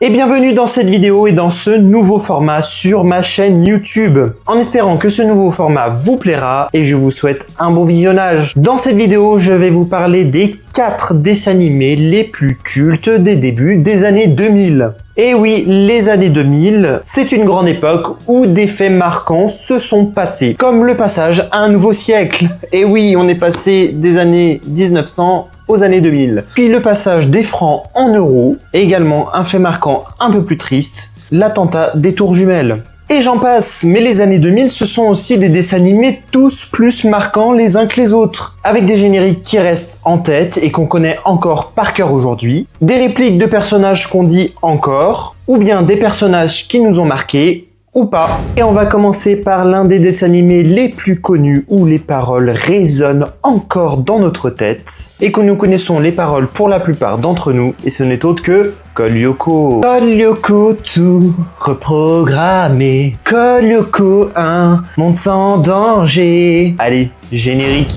Et bienvenue dans cette vidéo et dans ce nouveau format sur ma chaîne YouTube. En espérant que ce nouveau format vous plaira et je vous souhaite un bon visionnage. Dans cette vidéo, je vais vous parler des 4 dessins animés les plus cultes des débuts des années 2000. Et oui, les années 2000, c'est une grande époque où des faits marquants se sont passés, comme le passage à un nouveau siècle. Et oui, on est passé des années 1900 aux années 2000. Puis le passage des francs en euros, et également un fait marquant un peu plus triste, l'attentat des tours jumelles. Et j'en passe, mais les années 2000, ce sont aussi des dessins animés tous plus marquants les uns que les autres, avec des génériques qui restent en tête et qu'on connaît encore par cœur aujourd'hui, des répliques de personnages qu'on dit encore, ou bien des personnages qui nous ont marqués, ou pas. Et on va commencer par l'un des dessins animés les plus connus où les paroles résonnent encore dans notre tête et que nous connaissons les paroles pour la plupart d'entre nous, et ce n'est autre que Code Lyoko. Code Lyoko, tout reprogrammé. Code Lyoko 1, monde sans danger. Allez, générique.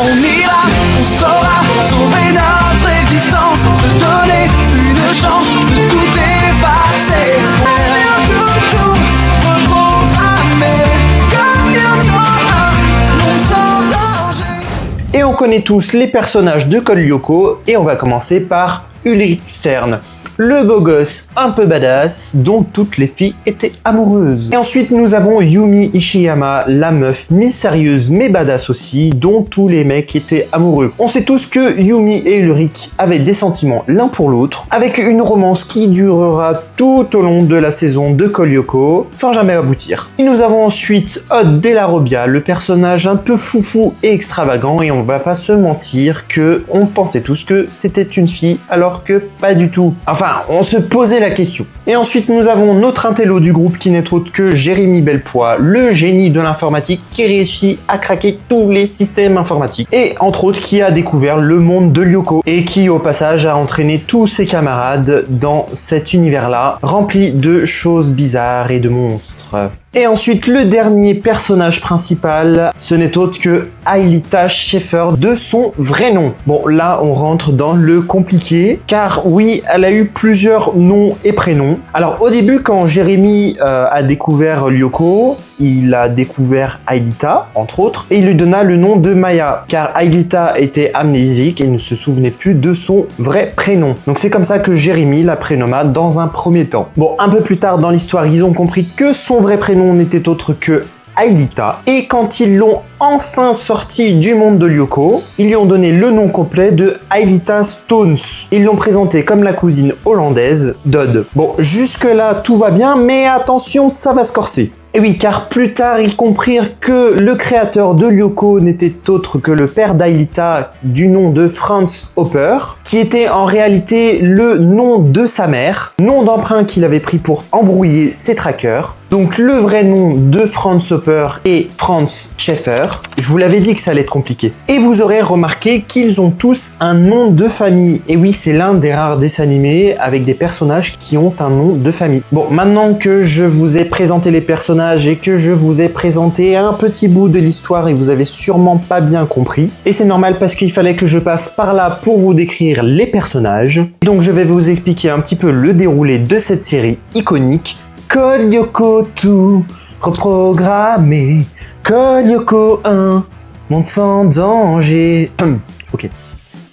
On ira, on saura sauver notre existence, se donner une chance de tout effacer. Tout reprogrammer, comme Lyoko 1, monde sans danger. Et on connaît tous les personnages de Code Lyoko et on va commencer par Ulrich Stern, le beau gosse un peu badass dont toutes les filles étaient amoureuses. Et ensuite nous avons Yumi Ishiyama, la meuf mystérieuse mais badass aussi, dont tous les mecs étaient amoureux. On sait tous que Yumi et Ulrich avaient des sentiments l'un pour l'autre, avec une romance qui durera tout au long de la saison de Code Lyoko, sans jamais aboutir. Et nous avons ensuite Odd Della Robbia, le personnage un peu foufou et extravagant, et on va pas se mentir que on pensait tous que c'était une fille, alors que pas du tout. Enfin, on se posait la question. Et ensuite, nous avons notre intello du groupe qui n'est autre que Jérémy Belpois, le génie de l'informatique qui réussit à craquer tous les systèmes informatiques. Et entre autres, qui a découvert le monde de Lyoko et qui, au passage, a entraîné tous ses camarades dans cet univers-là, rempli de choses bizarres et de monstres. Et ensuite, le dernier personnage principal, ce n'est autre que Aelita Schaeffer, de son vrai nom. Bon, là, on rentre dans le compliqué, car oui, elle a eu plusieurs noms et prénoms. Alors, au début, quand Jérémy a découvert Lyoko, il a découvert Aelita, entre autres, et il lui donna le nom de Maya, car Aelita était amnésique et ne se souvenait plus de son vrai prénom. Donc c'est comme ça que Jérémy la prénomma dans un premier temps. Bon, un peu plus tard dans l'histoire, ils ont compris que son vrai prénom n'était autre que Aelita, et quand ils l'ont enfin sorti du monde de Lyoko, ils lui ont donné le nom complet de Aelita Stones. Ils l'ont présenté comme la cousine hollandaise d'Odd. Bon, jusque-là, tout va bien, mais attention, ça va se corser. Et oui, car plus tard, ils comprirent que le créateur de Lyoko n'était autre que le père d'Aelita du nom de Franz Hopper, qui était en réalité le nom de sa mère, nom d'emprunt qu'il avait pris pour embrouiller ses trackers. Donc le vrai nom de Franz Hopper est Franz Schaeffer. Je vous l'avais dit que ça allait être compliqué. Et vous aurez remarqué qu'ils ont tous un nom de famille. Et oui, c'est l'un des rares dessins animés avec des personnages qui ont un nom de famille. Bon, maintenant que je vous ai présenté les personnages et que je vous ai présenté un petit bout de l'histoire et vous avez sûrement pas bien compris, et c'est normal parce qu'il fallait que je passe par là pour vous décrire les personnages. Donc je vais vous expliquer un petit peu le déroulé de cette série iconique. Code Lyoko tout reprogrammé, Code Lyoko 1, monde sans danger. Ok,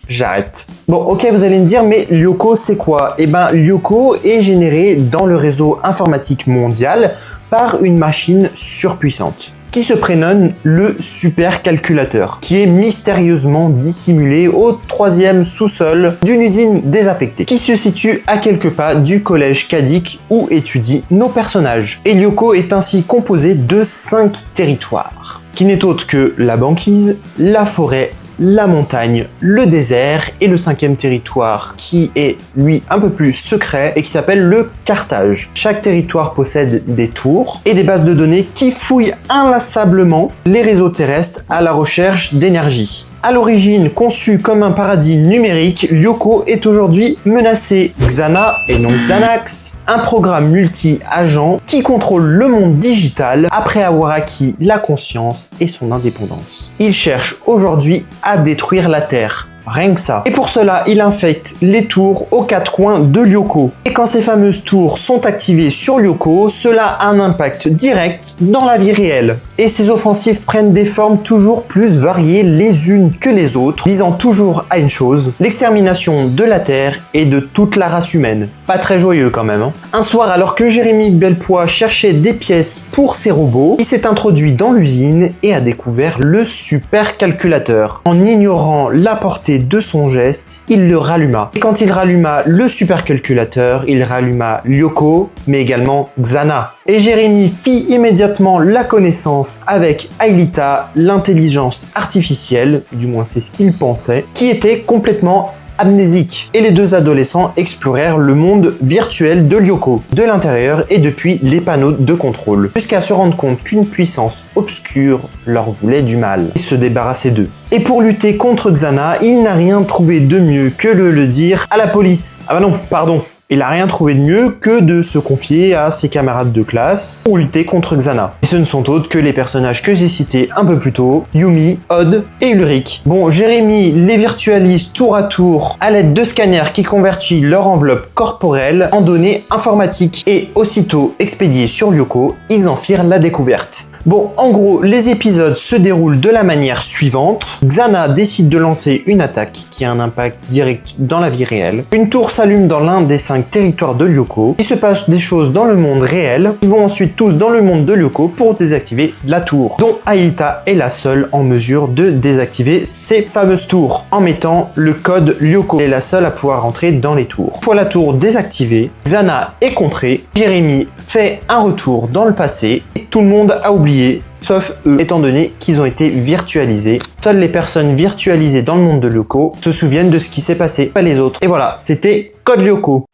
j'arrête. Bon, ok, vous allez me dire, mais Lyoko c'est quoi? Eh ben, Lyoko est généré dans le réseau informatique mondial par une machine surpuissante qui se prénomme le supercalculateur, qui est mystérieusement dissimulé au 3e sous-sol d'une usine désaffectée, qui se situe à quelques pas du collège Kadik où étudient nos personnages. Et Lyoko est ainsi composé de 5 territoires, qui n'est autre que la banquise, la forêt, la montagne, le désert et le 5e territoire qui est lui un peu plus secret et qui s'appelle le Carthage. Chaque territoire possède des tours et des bases de données qui fouillent inlassablement les réseaux terrestres à la recherche d'énergie. À l'origine conçu comme un paradis numérique, Lyoko est aujourd'hui menacé. Xana, et non Xanax, un programme multi-agent qui contrôle le monde digital après avoir acquis la conscience et son indépendance. Il cherche aujourd'hui à détruire la Terre. Rien que ça. Et pour cela, il infecte les tours aux 4 coins de Lyoko. Et quand ces fameuses tours sont activées sur Lyoko, cela a un impact direct dans la vie réelle. Et ces offensives prennent des formes toujours plus variées les unes que les autres, visant toujours à une chose, l'extermination de la Terre et de toute la race humaine. Pas très joyeux quand même, hein. Un soir, alors que Jérémy Belpois cherchait des pièces pour ses robots, il s'est introduit dans l'usine et a découvert le supercalculateur. En ignorant la portée de son geste, il le ralluma. Et quand il ralluma le supercalculateur, il ralluma Lyoko, mais également Xana. Et Jérémy fit immédiatement la connaissance avec Aelita, l'intelligence artificielle, du moins c'est ce qu'il pensait, qui était complètement amnésique. Et les deux adolescents explorèrent le monde virtuel de Lyoko, de l'intérieur et depuis les panneaux de contrôle, jusqu'à se rendre compte qu'une puissance obscure leur voulait du mal et se débarrasser d'eux. Et pour lutter contre Xana, il n'a rien trouvé de mieux que le dire à la police. Ah bah non, pardon. Il n'a rien trouvé de mieux que de se confier à ses camarades de classe pour lutter contre Xana. Et ce ne sont autres que les personnages que j'ai cités un peu plus tôt, Yumi, Odd et Ulrich. Bon, Jérémy les virtualise tour à tour à l'aide de scanners qui convertit leur enveloppe corporelle en données informatiques. Et aussitôt expédiés sur Lyoko, ils en firent la découverte. Bon, en gros, les épisodes se déroulent de la manière suivante. Xana décide de lancer une attaque qui a un impact direct dans la vie réelle. Une tour s'allume dans l'un des 5 territoires de Lyoko. Il se passe des choses dans le monde réel. Ils vont ensuite tous dans le monde de Lyoko pour désactiver la tour, dont Aelita est la seule en mesure de désactiver ces fameuses tours, en mettant le code Lyoko. Elle est la seule à pouvoir rentrer dans les tours. Une fois la tour désactivée, Xana est contrée. Jérémy fait un retour dans le passé. Et tout le monde a oublié, sauf eux, étant donné qu'ils ont été virtualisés. Seules les personnes virtualisées dans le monde de Lyoko se souviennent de ce qui s'est passé, pas les autres. Et voilà, c'était Code Lyoko.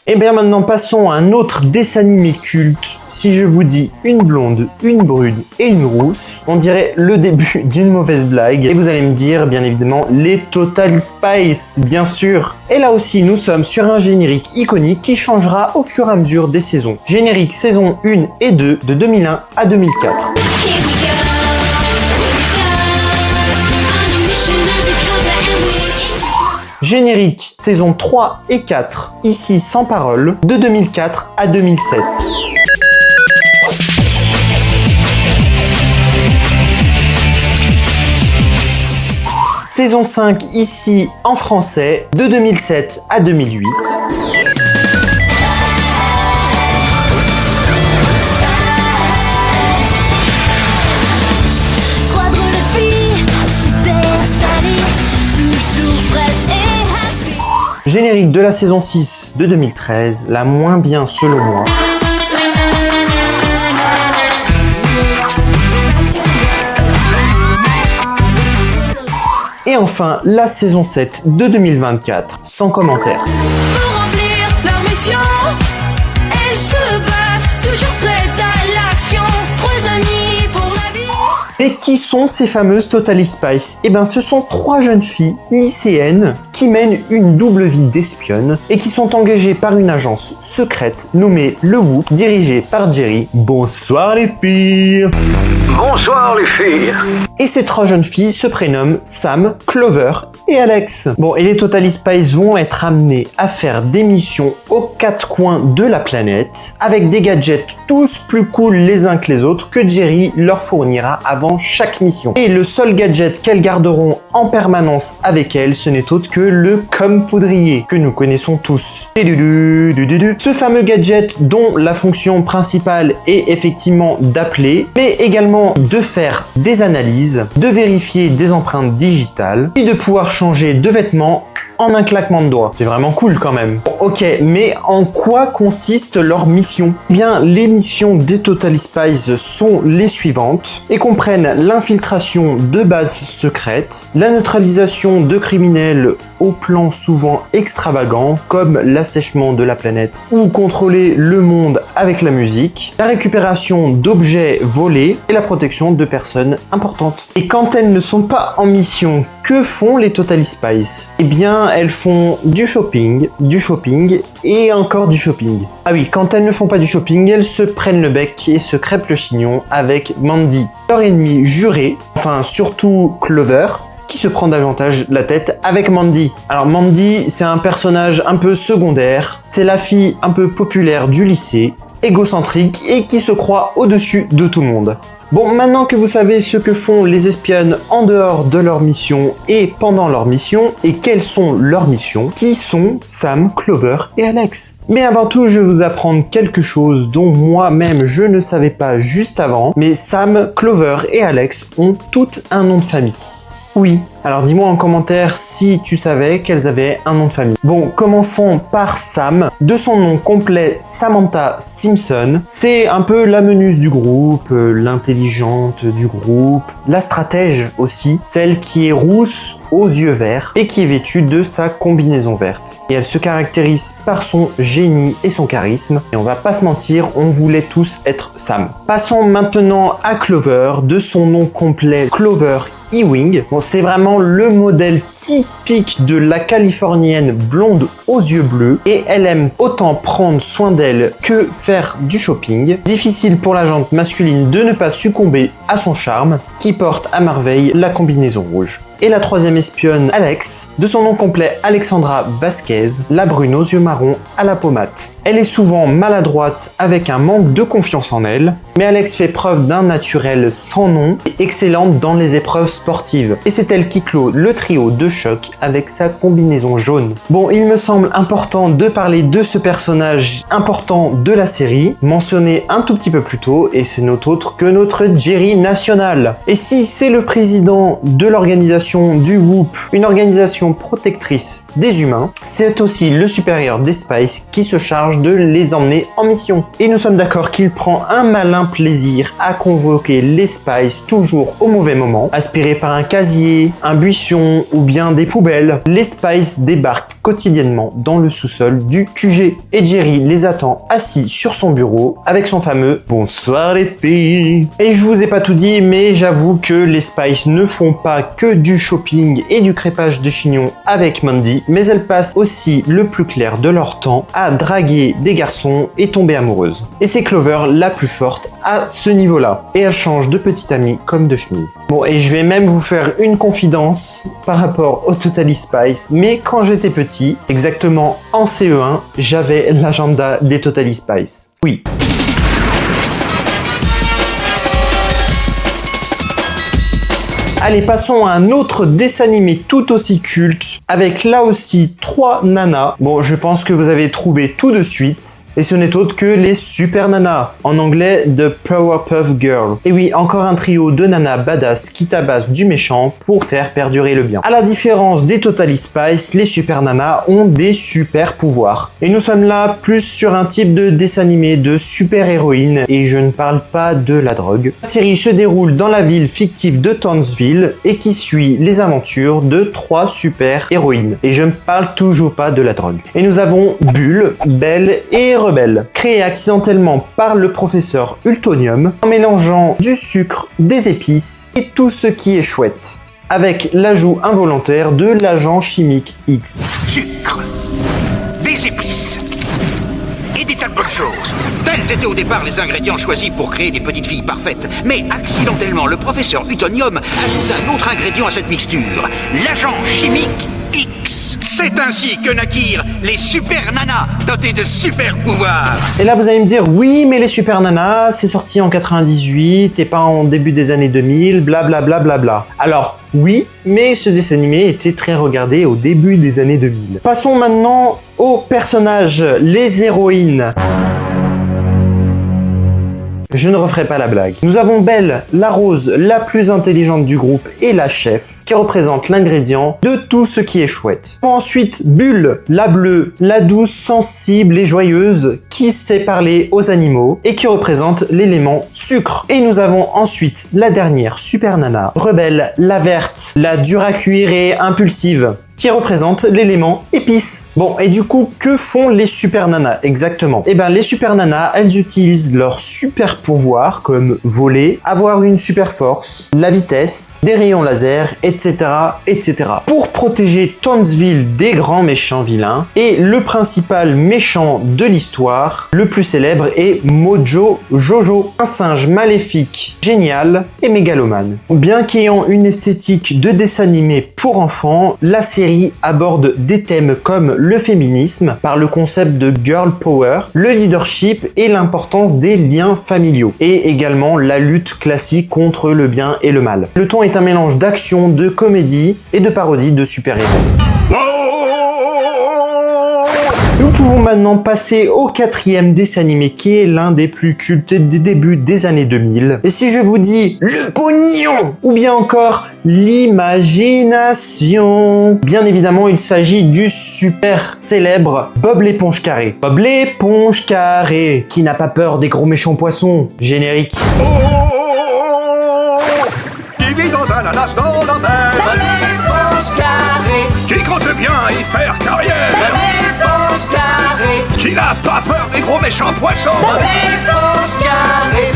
Et bien maintenant passons à un autre dessin animé culte. Si je vous dis une blonde, une brune et une rousse, on dirait le début d'une mauvaise blague. Et vous allez me dire, bien évidemment, les Total Spice, bien sûr. Et là aussi, nous sommes sur un générique iconique qui changera au fur et à mesure des saisons. Générique saison 1 et 2 de 2001 à 2004. Générique saison 3 et 4, ici sans parole, de 2004 à 2007. Saison 5, ici en français, de 2007 à 2008. Générique de la saison 6 de 2013, la moins bien selon moi. Et enfin, la saison 7 de 2024, sans commentaire. Pour remplir leur mission, elles se battent, toujours prêtes à l'action. 3 amis pour la vie. Et qui sont ces fameuses Totally Spice? Eh ben, ce sont 3 jeunes filles lycéennes qui mènent une double vie d'espionnes et qui sont engagées par une agence secrète nommée Le Whoop, dirigée par Jerry. Bonsoir les filles! Bonsoir les filles. Et ces 3 jeunes filles se prénomment Sam, Clover et Alex. Bon, et les Totally Spice vont être amenés à faire des missions aux 4 coins de la planète, avec des gadgets tous plus cool les uns que les autres que Jerry leur fournira avant chaque mission. Et le seul gadget qu'elles garderont en permanence avec elles, ce n'est autre que le comme-poudrier, que nous connaissons tous. Ce fameux gadget dont la fonction principale est effectivement d'appeler, mais également de faire des analyses, de vérifier des empreintes digitales, puis de pouvoir changer de vêtements en un claquement de doigts. C'est vraiment cool quand même. Bon, ok, mais en quoi consiste leur mission? Eh bien, les missions des Totally Spice sont les suivantes et comprennent l'infiltration de bases secrètes, la neutralisation de criminels au plan souvent extravagant comme l'assèchement de la planète ou contrôler le monde avec la musique, la récupération d'objets volés et la protection de personnes importantes. Et quand elles ne sont pas en mission, que font les Totally Spice? Eh bien, elles font du shopping et encore du shopping. Ah oui, quand elles ne font pas du shopping, elles se prennent le bec et se crêpent le chignon avec Mandy, leur ennemie jurée, enfin surtout Clover, qui se prend davantage la tête avec Mandy. Alors Mandy, c'est un personnage un peu secondaire, c'est la fille un peu populaire du lycée, égocentrique et qui se croit au-dessus de tout le monde. Bon, maintenant que vous savez ce que font les espionnes en dehors de leur mission et pendant leur mission, et quelles sont leurs missions, qui sont Sam, Clover et Alex. Mais avant tout, je vais vous apprendre quelque chose dont moi-même je ne savais pas juste avant, mais Sam, Clover et Alex ont toutes un nom de famille. Oui. Alors dis-moi en commentaire si tu savais qu'elles avaient un nom de famille. Bon, commençons par Sam. De son nom complet, Samantha Simpson. C'est un peu la meneuse du groupe, l'intelligente du groupe, la stratège aussi, celle qui est rousse aux yeux verts et qui est vêtue de sa combinaison verte. Et elle se caractérise par son génie et son charisme. Et on va pas se mentir, on voulait tous être Sam. Passons maintenant à Clover. De son nom complet, Clover Ewing. Bon, c'est vraiment le modèle typique de la californienne blonde aux yeux bleus et elle aime autant prendre soin d'elle que faire du shopping. Difficile pour la jante masculine de ne pas succomber à son charme qui porte à merveille la combinaison rouge. Et la troisième espionne, Alex, de son nom complet Alexandra Vasquez, la brune aux yeux marrons à la pommade. Elle est souvent maladroite avec un manque de confiance en elle, mais Alex fait preuve d'un naturel sans nom et excellente dans les épreuves sportives. Et c'est elle qui clôt le trio de choc avec sa combinaison jaune. Bon, il me semble important de parler de ce personnage important de la série, mentionné un tout petit peu plus tôt, et c'est notre autre que notre Jerry National. Et si c'est le président de l'organisation du WHOOP, une organisation protectrice des humains, c'est aussi le supérieur des Spice qui se charge de les emmener en mission. Et nous sommes d'accord qu'il prend un malin plaisir à convoquer les Spice toujours au mauvais moment, aspirés par un casier, un buisson ou bien des poubelles. Les Spice débarquent quotidiennement dans le sous-sol du QG et Jerry les attend assis sur son bureau avec son fameux « Bonsoir les filles ». Et je vous ai pas tout dit, mais j'avoue que les Spice ne font pas que du shopping et du crépage de chignons avec Mandy, mais elles passent aussi le plus clair de leur temps à draguer des garçons et tomber amoureuses. Et c'est Clover la plus forte à ce niveau-là. Et elle change de petite amie comme de chemise. Bon, et je vais même vous faire une confidence par rapport au Totally Spice, mais quand j'étais petit, exactement en CE1, j'avais l'agenda des Totally Spice. Oui. Allez, passons à un autre dessin animé tout aussi culte, avec là aussi 3 nanas. Bon, je pense que vous avez trouvé tout de suite. Et ce n'est autre que les Super Nanas, en anglais The Powerpuff Girls. Et oui, encore un trio de nanas badass qui tabassent du méchant pour faire perdurer le bien. À la différence des Totally Spice, les Super Nanas ont des super pouvoirs. Et nous sommes là plus sur un type de dessin animé de super-héroïne, et je ne parle pas de la drogue. La série se déroule dans la ville fictive de Townsville et qui suit les aventures de 3 super-héroïnes. Et je ne parle toujours pas de la drogue. Et nous avons Bulle, Belle et Rebelle, créée accidentellement par le professeur Ultonium en mélangeant du sucre, des épices et tout ce qui est chouette, avec l'ajout involontaire de l'agent chimique X. Sucre, des épices et des tas de bonnes choses. Tels étaient au départ les ingrédients choisis pour créer des petites filles parfaites. Mais accidentellement, le professeur Utonium ajoute un autre ingrédient à cette mixture, l'agent chimique X. C'est ainsi que naquirent les super nanas dotées de super pouvoirs. Et là vous allez me dire, oui mais les super nanas c'est sorti en 98 et pas en début des années 2000, blablabla. Bla bla bla. Alors oui, mais ce dessin animé était très regardé au début des années 2000. Passons maintenant aux personnages, les héroïnes. Je ne referai pas la blague. Nous avons Belle, la rose la plus intelligente du groupe et la chef, qui représente l'ingrédient de tout ce qui est chouette. Ensuite, Bulle, la bleue, la douce, sensible et joyeuse, qui sait parler aux animaux et qui représente l'élément sucre. Et nous avons ensuite la dernière super nana, Rebelle, la verte, la dure à cuire et impulsive, qui représente l'élément épice. Bon, et du coup, que font les super nanas exactement? Eh ben, les super nanas, elles utilisent leur super pouvoir comme voler, avoir une super force, la vitesse, des rayons laser, etc., etc. pour protéger Townsville des grands méchants vilains. Et le principal méchant de l'histoire, le plus célèbre, est Mojo Jojo, un singe maléfique, génial et mégalomane. Bien qu'ayant une esthétique de dessin animé pour enfants, la série aborde des thèmes comme le féminisme par le concept de girl power, le leadership et l'importance des liens familiaux, et également la lutte classique contre le bien et le mal. Le ton est un mélange d'action, de comédie et de parodie de super-héros. Nous pouvons maintenant passer au 4e dessin animé qui est l'un des plus cultes des débuts des années 2000. Et si je vous dis le pognon ou bien encore l'imagination, bien évidemment il s'agit du super célèbre Bob l'éponge carré. Bob l'éponge carré qui n'a pas peur des gros méchants poissons. Générique. Qui vit dans un ananas dans la mer. Bob l'éponge carré, Qui compte bien y faire carrière. Bob l'éponge carré, Qui n'a pas peur des gros méchants poissons. Bob l'éponge carré.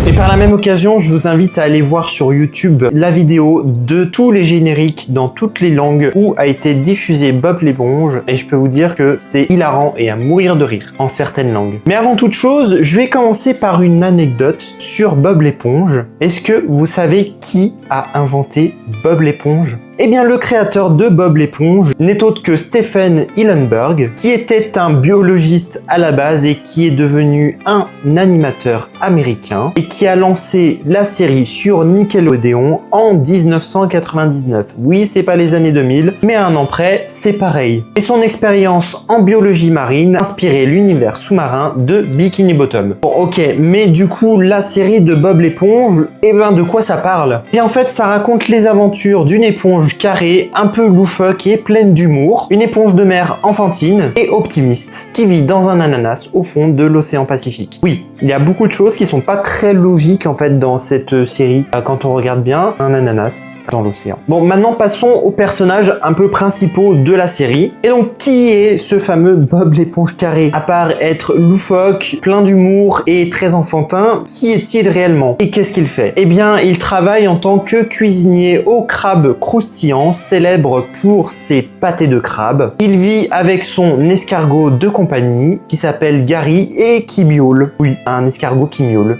Et par la même occasion, je vous invite à aller voir sur YouTube la vidéo de tous les génériques dans toutes les langues où a été diffusé Bob l'éponge, et je peux vous dire que c'est hilarant et à mourir de rire en certaines langues. Mais avant toute chose, je vais commencer par une anecdote sur Bob l'éponge. Est-ce que vous savez qui a inventé Bob l'éponge? Eh bien, le créateur de Bob l'éponge n'est autre que Stephen Hillenburg, qui était un biologiste à la base et qui est devenu un animateur américain et qui a lancé la série sur Nickelodeon en 1999. Oui, c'est pas les années 2000, mais un an près, c'est pareil. Et son expérience en biologie marine a inspiré l'univers sous-marin de Bikini Bottom. Bon, ok, mais du coup, la série de Bob l'éponge, eh ben, de quoi ça parle? Et en fait, ça raconte les aventures d'une éponge carrée, un peu loufoque et pleine d'humour, une éponge de mer enfantine et optimiste, qui vit dans un ananas au fond de l'océan Pacifique. Oui, il y a beaucoup de choses qui sont pas très logiques en fait dans cette série, quand on regarde bien un ananas dans l'océan. Bon, maintenant passons aux personnages un peu principaux de la série. Et donc, qui est ce fameux Bob l'éponge carré? À part être loufoque, plein d'humour et très enfantin, qui est-il réellement? Et qu'est-ce qu'il fait? Eh bien, il travaille en tant que cuisinier au crabe croustillant, célèbre pour ses pâtés de crabe. Il vit avec son escargot de compagnie qui s'appelle Gary et qui miaule. Oui, un escargot qui miaule.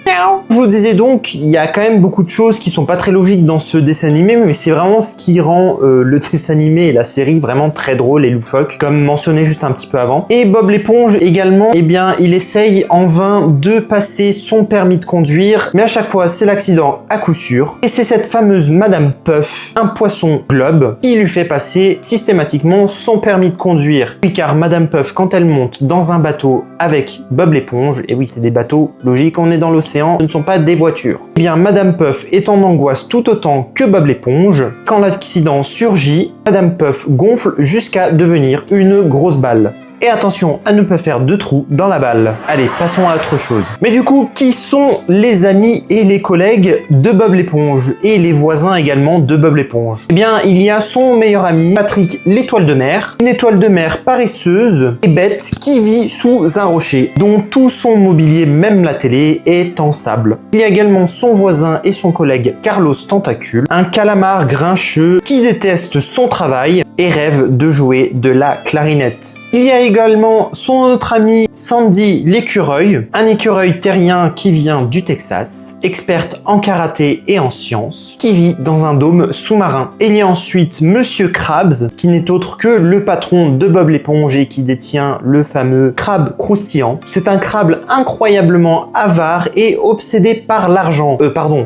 Je vous disais donc, il y a quand même beaucoup de choses qui sont pas très logiques dans ce dessin animé, mais c'est vraiment ce qui rend le dessin animé et la série vraiment très drôle et loufoque, comme mentionné juste un petit peu avant. Et Bob l'éponge également, eh bien, il essaye en vain de passer son permis de conduire, mais à chaque fois, c'est l'accident à coup sûr. Et c'est cette fameuse Madame Puff, un poisson globe, qui lui fait passer systématiquement son permis de conduire. Puis car Madame Puff, quand elle monte dans un bateau avec Bob l'éponge, et oui, c'est des bateaux, logique, on est dans l'océan, ce ne sont pas des voitures. Eh bien, Madame Puff est en angoisse tout autant que Bob l'éponge. Quand l'accident surgit, Madame Puff gonfle jusqu'à devenir une grosse balle. Et attention à ne pas faire de trous dans la balle. Allez, passons à autre chose. Mais du coup, qui sont les amis et les collègues de Bob l'éponge et les voisins également de Bob l'éponge? Eh bien, il y a son meilleur ami, Patrick l'étoile de mer, une étoile de mer paresseuse et bête qui vit sous un rocher, dont tout son mobilier, même la télé, est en sable. Il y a également son voisin et son collègue Carlos Tentacule, un calamar grincheux qui déteste son travail et rêve de jouer de la clarinette. Il y a également son autre ami Sandy l'écureuil, un écureuil terrien qui vient du Texas, experte en karaté et en sciences, qui vit dans un dôme sous-marin. Il y a ensuite Monsieur Krabs, qui n'est autre que le patron de Bob l'éponge et qui détient le fameux crabe croustillant. C'est un crabe incroyablement avare et obsédé par l'argent,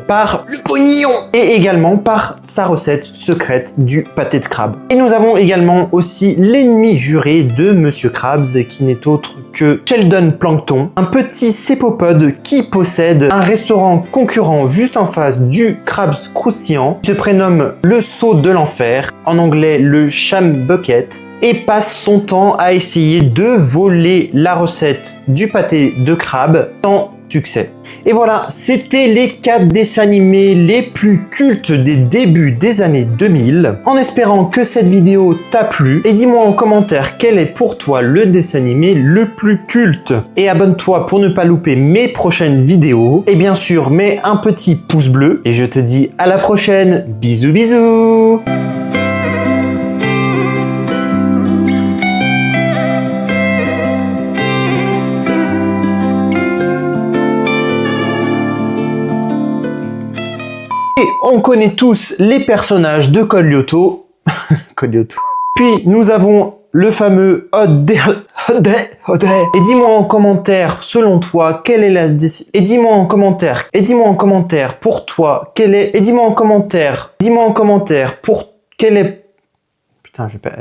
par le pognon, et également par sa recette secrète du pâté de crabe. Et nous avons également aussi l'ennemi juré de Monsieur Krabs, qui n'est autre que Sheldon Plankton, un petit cépopode qui possède un restaurant concurrent juste en face du Krabs croustillant, qui se prénomme le Seau de l'Enfer, en anglais le Sham Bucket, et passe son temps à essayer de voler la recette du pâté de crabe tant succès. Et voilà, c'était les 4 dessins animés les plus cultes des débuts des années 2000. En espérant que cette vidéo t'a plu, et dis-moi en commentaire quel est pour toi le dessin animé le plus culte. Et abonne-toi pour ne pas louper mes prochaines vidéos. Et bien sûr, mets un petit pouce bleu. Et je te dis à la prochaine. Bisous bisous. Et on connaît tous les personnages de Code Lyoko. Puis nous avons le fameux Ode. Et dis-moi en commentaire, selon toi, quelle est la décision. Et dis-moi en commentaire pour toi, quelle est. Et dis-moi en commentaire pour quelle est. Putain, je vais pas.